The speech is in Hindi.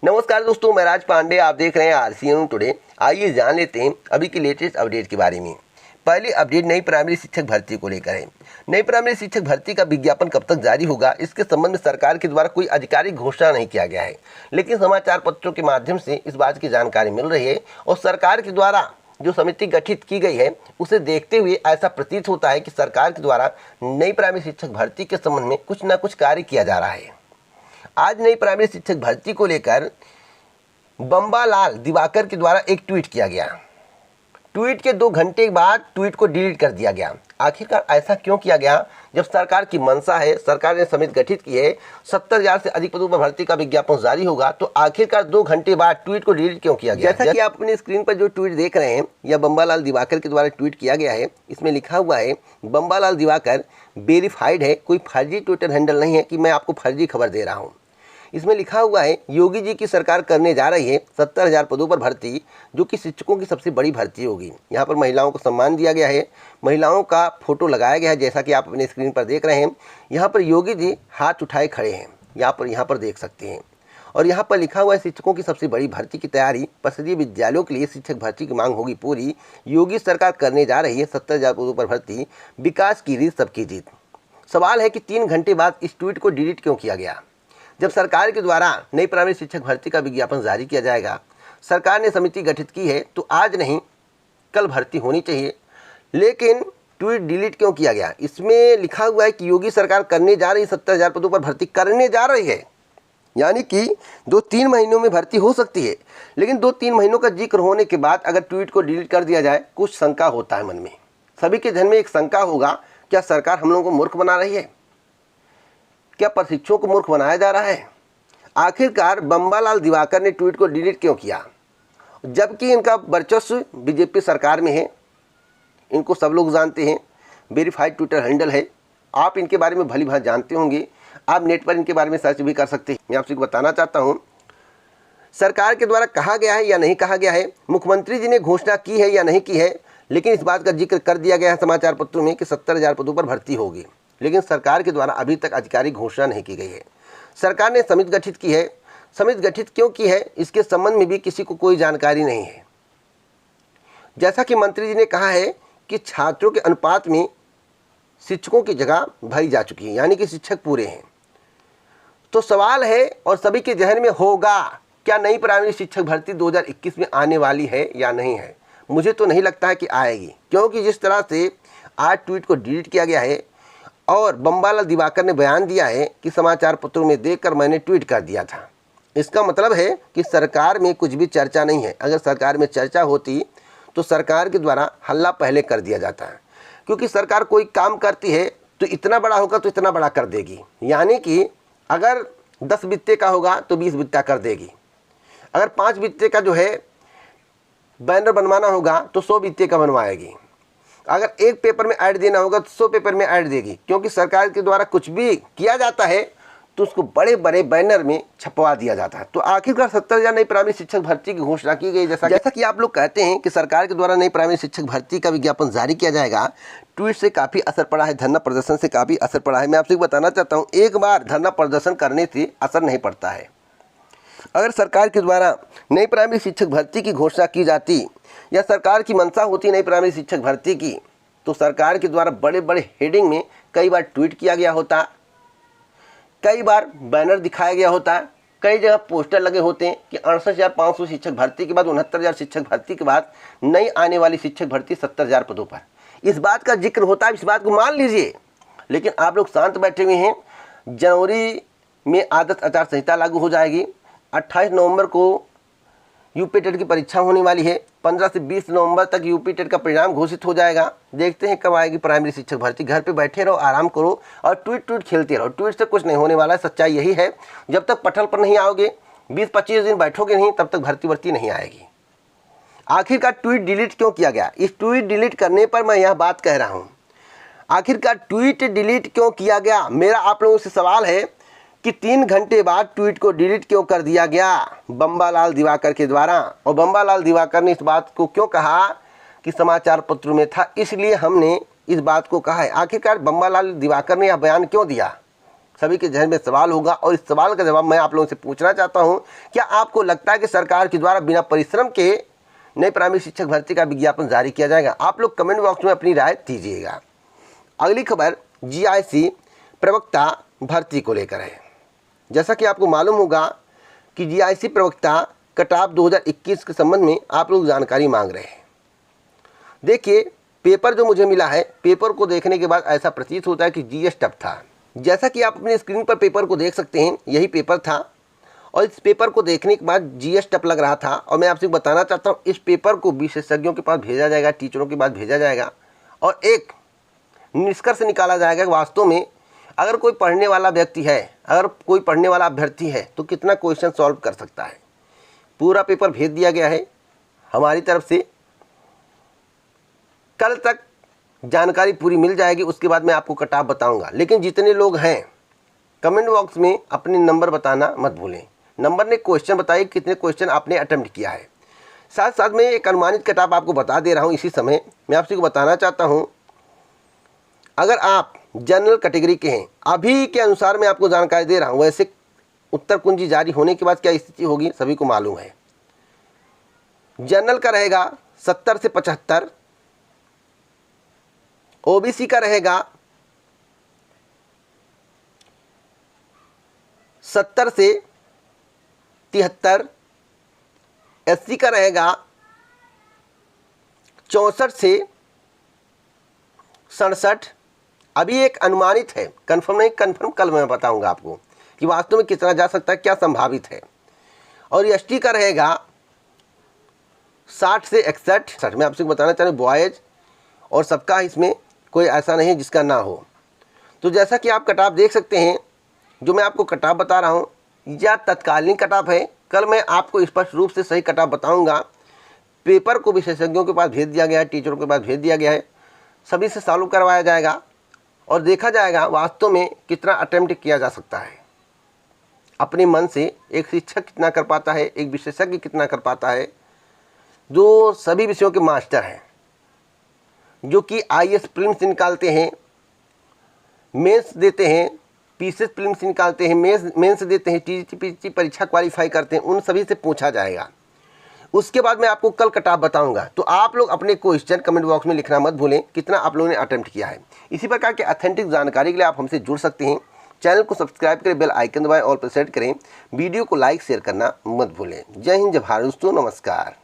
नमस्कार दोस्तों, मैं राज पांडे। आप देख रहे हैं आरसीएन टुडे। आइए जान लेते हैं अभी की लेटेस्ट अपडेट के बारे में। पहली अपडेट नई प्राइमरी शिक्षक भर्ती को लेकर है। नई प्राइमरी शिक्षक भर्ती का विज्ञापन कब तक जारी होगा, इसके संबंध में सरकार के द्वारा कोई आधिकारिक घोषणा नहीं किया गया है, लेकिन समाचार पत्रों के माध्यम से इस बात की जानकारी मिल रही है और सरकार के द्वारा जो समिति गठित की गई है उसे देखते हुए ऐसा प्रतीत होता है कि सरकार के द्वारा नई प्राइमरी शिक्षक भर्ती के संबंध में कुछ न कुछ कार्य किया जा रहा है। आज नई प्राइमरी शिक्षक भर्ती को लेकर बम्बालाल दिवाकर के द्वारा एक ट्वीट किया गया। ट्वीट के 2 घंटे बाद ट्वीट को डिलीट कर दिया गया। आखिरकार ऐसा क्यों किया गया? जब सरकार की मंशा है, सरकार ने समिति गठित की है, 70,000 से अधिक पदों पर भर्ती का विज्ञापन जारी होगा, तो आखिरकार 2 घंटे बाद ट्वीट को डिलीट क्यों किया गया? जैसा कि आप अपनी स्क्रीन पर जो ट्वीट देख रहे हैं, यह बम्बालाल दिवाकर के द्वारा ट्वीट किया गया है। इसमें लिखा हुआ है, बम्बालाल दिवाकर वेरीफाइड है, कोई फर्जी ट्विटर हैंडल नहीं है कि मैं आपको फर्जी खबर दे रहा हूँ। इसमें लिखा हुआ है, योगी जी की सरकार करने जा रही है 70,000 पदों पर भर्ती, जो कि शिक्षकों की सबसे बड़ी भर्ती होगी। यहाँ पर महिलाओं को सम्मान दिया गया है, महिलाओं का फोटो लगाया गया है, जैसा कि आप अपने स्क्रीन पर देख रहे हैं। यहाँ पर योगी जी हाथ उठाए खड़े हैं, यहाँ पर देख सकते हैं। और यहाँ पर लिखा हुआ है, शिक्षकों की सबसे बड़ी भर्ती की तैयारी, परिषदीय विद्यालयों के लिए शिक्षक भर्ती की मांग होगी पूरी। योगी सरकार करने जा रही है 70,000 पदों पर भर्ती, विकास की रीत सबकी जीत। सवाल है कि 3 घंटे बाद इस ट्वीट को डिलीट क्यों किया गया? जब सरकार के द्वारा नई प्राइमरी शिक्षक भर्ती का विज्ञापन जारी किया जाएगा, सरकार ने समिति गठित की है, तो आज नहीं कल भर्ती होनी चाहिए, लेकिन ट्वीट डिलीट क्यों किया गया? इसमें लिखा हुआ है कि योगी सरकार करने जा रही 70,000 पदों पर भर्ती करने जा रही है, यानी कि 2-3 महीनों में भर्ती हो सकती है। लेकिन 2-3 महीनों का जिक्र होने के बाद अगर ट्वीट को डिलीट कर दिया जाए, कुछ शंका होता है मन में। सभी के जहन में एक शंका होगा, क्या सरकार हम लोगों को मूर्ख बना रही है? क्या प्रशिक्षुओं को मूर्ख बनाया जा रहा है? आखिरकार बम्बालाल दिवाकर ने ट्वीट को डिलीट क्यों किया, जबकि इनका वर्चस्व बीजेपी सरकार में है? इनको सब लोग जानते हैं, वेरीफाइड ट्विटर हैंडल है। आप इनके बारे में भली भांति जानते होंगे, आप नेट पर इनके बारे में सर्च भी कर सकते हैं। मैं आपसे बताना चाहता हूँ, सरकार के द्वारा कहा गया है या नहीं कहा गया है, मुख्यमंत्री जी ने घोषणा की है या नहीं की है, लेकिन इस बात का जिक्र कर दिया गया है समाचार पत्रों में कि 70,000 पदों पर भर्ती होगी, लेकिन सरकार के द्वारा अभी तक आधिकारिक घोषणा नहीं की गई है। सरकार ने समिति गठित की है, समिति गठित क्यों की है इसके संबंध में भी किसी को कोई जानकारी नहीं है। जैसा कि मंत्री जी ने कहा है कि छात्रों के अनुपात में शिक्षकों की जगह भरी जा चुकी है, यानी कि शिक्षक पूरे हैं। तो सवाल है और सभी के जहन में होगा, क्या नई प्राइमरी शिक्षक भर्ती 2021 में आने वाली है या नहीं है? मुझे तो नहीं लगता है कि आएगी, क्योंकि जिस तरह से आज ट्वीट को डिलीट किया गया है और बम्बालाल दिवाकर ने बयान दिया है कि समाचार पत्रों में देखकर मैंने ट्वीट कर दिया था, इसका मतलब है कि सरकार में कुछ भी चर्चा नहीं है। अगर सरकार में चर्चा होती तो सरकार के द्वारा हल्ला पहले कर दिया जाता है, क्योंकि सरकार कोई काम करती है तो इतना बड़ा होगा तो इतना बड़ा कर देगी, यानी कि अगर 10 बित्ते का होगा तो 20 बित्ता कर देगी। अगर 5 बित्ते का जो है बैनर बनवाना होगा तो 100 बित्ते का बनवाएगी। अगर एक पेपर में ऐड देना होगा तो 100 पेपर में ऐड देगी, क्योंकि सरकार के द्वारा कुछ भी किया जाता है तो उसको बड़े बड़े बैनर में छपवा दिया जाता है। तो आखिरकार 70,000 नई प्राइमरी शिक्षक भर्ती की घोषणा की गई। जैसा कि आप लोग कहते हैं कि सरकार के द्वारा नई प्राइमरी शिक्षक भर्ती का विज्ञापन जारी किया जाएगा, ट्वीट से काफ़ी असर पड़ा है, धरना प्रदर्शन से काफ़ी असर पड़ा है। मैं आपसे बताना चाहता हूँ, एक बार धरना प्रदर्शन करने से असर नहीं पड़ता है। अगर सरकार के द्वारा नई प्राइमरी शिक्षक भर्ती की घोषणा की जाती या सरकार की मंशा होती नई प्राइमरी शिक्षक भर्ती की, तो सरकार के द्वारा बड़े बड़े हेडिंग में कई बार ट्वीट किया गया होता, कई बार बैनर दिखाया गया होता, कई जगह पोस्टर लगे होते हैं कि 68,500 शिक्षक भर्ती के बाद 69,000 शिक्षक भर्ती के बाद नई आने वाली शिक्षक भर्ती 70,000 पदों पर, इस बात का जिक्र होता है। इस बात को मान लीजिए, लेकिन आप लोग शांत बैठे हुए हैं। जनवरी में आदर्श आचार संहिता लागू हो जाएगी, 28 नवंबर को यूपी टेट की परीक्षा होने वाली है, 15 से 20 नवंबर तक यूपी टेट का परिणाम घोषित हो जाएगा। देखते हैं कब आएगी प्राइमरी शिक्षक भर्ती। घर पे बैठे रहो, आराम करो और ट्वीट खेलते रहो। ट्वीट से कुछ नहीं होने वाला है, सच्चाई यही है। जब तक पटल पर नहीं आओगे, 20-25 दिन बैठोगे नहीं, तब तक भर्ती नहीं आएगी। आखिरकार ट्वीट डिलीट क्यों किया गया? इस ट्वीट डिलीट करने पर मैं यह बात कह रहा हूँ, आखिरकार ट्वीट डिलीट क्यों किया गया? मेरा आप लोगों से सवाल है कि 3 घंटे बाद ट्वीट को डिलीट क्यों कर दिया गया बम्बालाल दिवाकर के द्वारा? और बम्बालाल दिवाकर ने इस बात को क्यों कहा कि समाचार पत्रों में था, इसलिए हमने इस बात को कहा है। आखिरकार बम्बालाल दिवाकर ने यह बयान क्यों दिया? सभी के जहन में सवाल होगा और इस सवाल का जवाब मैं आप लोगों से पूछना चाहता हूं, क्या आपको लगता है कि सरकार के द्वारा बिना परिश्रम के नए प्राइमरी शिक्षक भर्ती का विज्ञापन जारी किया जाएगा? आप लोग कमेंट बॉक्स में अपनी राय दीजिएगा। अगली खबर जीआईसी प्रवक्ता भर्ती को लेकर है। जैसा कि आपको मालूम होगा कि जीआईसी प्रवक्ता कटऑफ 2021 के संबंध में आप लोग जानकारी मांग रहे हैं। देखिए, पेपर जो मुझे मिला है, पेपर को देखने के बाद ऐसा प्रतीत होता है कि जीएस टफ था। जैसा कि आप अपनी स्क्रीन पर पेपर को देख सकते हैं, यही पेपर था और इस पेपर को देखने के बाद जीएस टफ लग रहा था। और मैं आपसे बताना चाहता हूँ, इस पेपर को विशेषज्ञों के पास भेजा जाएगा, टीचरों के पास भेजा जाएगा और एक निष्कर्ष निकाला जाएगा कि वास्तव में अगर कोई पढ़ने वाला व्यक्ति है, अगर कोई पढ़ने वाला अभ्यर्थी है तो कितना क्वेश्चन सॉल्व कर सकता है। पूरा पेपर भेज दिया गया है हमारी तरफ से। कल तक जानकारी पूरी मिल जाएगी, उसके बाद मैं आपको कट ऑफ बताऊंगा। लेकिन जितने लोग हैं कमेंट बॉक्स में अपने नंबर बताना मत भूलें। नंबर ने क्वेश्चन बताइए, कितने क्वेश्चन आपने अटेम्प्ट किया है। साथ साथ मैं एक अनुमानित कट ऑफ आपको बता दे रहा हूं। इसी समय मैं आपसे बताना चाहता हूं, अगर आप जनरल कैटेगरी के हैं, अभी के अनुसार मैं आपको जानकारी दे रहा हूं, वैसे उत्तर कुंजी जारी होने के बाद क्या स्थिति होगी सभी को मालूम है। जनरल का रहेगा 70 से 75, ओबीसी का रहेगा 70 से 73, एससी का रहेगा 64 से 67। अभी एक अनुमानित है, कंफर्म नहीं, कंफर्म कल मैं बताऊंगा आपको कि वास्तव में कितना जा सकता है, क्या संभावित है। और एसटी का रहेगा 60 से 61। मैं आपसे बताना चाह रहा हूँ बॉयज और सबका इसमें कोई ऐसा नहीं जिसका ना हो। तो जैसा कि आप कट ऑफ देख सकते हैं, जो मैं आपको कट ऑफ बता रहा हूँ या तत्कालीन कट ऑफ है। कल मैं आपको स्पष्ट रूप से सही कट ऑफ बताऊँगा। पेपर को विशेषज्ञों के पास भेज दिया गया है, टीचरों के पास भेज दिया गया है, सभी से सॉल्व करवाया जाएगा और देखा जाएगा वास्तव में कितना अटेम्प्ट किया जा सकता है। अपने मन से एक शिक्षक कितना कर पाता है, एक विशेषज्ञ कितना कर पाता है, जो सभी विषयों के मास्टर हैं, जो कि आईएएस प्रीलिम्स निकालते हैं, मेंस देते हैं, पीसीएस प्रीलिम्स निकालते हैं, मेंस देते हैं, टीजीटी परीक्षा क्वालिफाई करते हैं, उन सभी से पूछा जाएगा। उसके बाद मैं आपको कल कट ऑफ बताऊंगा। तो आप लोग अपने क्वेश्चन कमेंट बॉक्स में लिखना मत भूलें, कितना आप लोगों ने अटेम्प्ट किया है। इसी प्रकार के ऑथेंटिक जानकारी के लिए आप हमसे जुड़ सकते हैं। चैनल को सब्सक्राइब करें, बेल आइकन दबाएं, ऑल पर सेट करें, वीडियो को लाइक शेयर करना मत भूलें। जय हिंद, जय भारत दोस्तों, नमस्कार।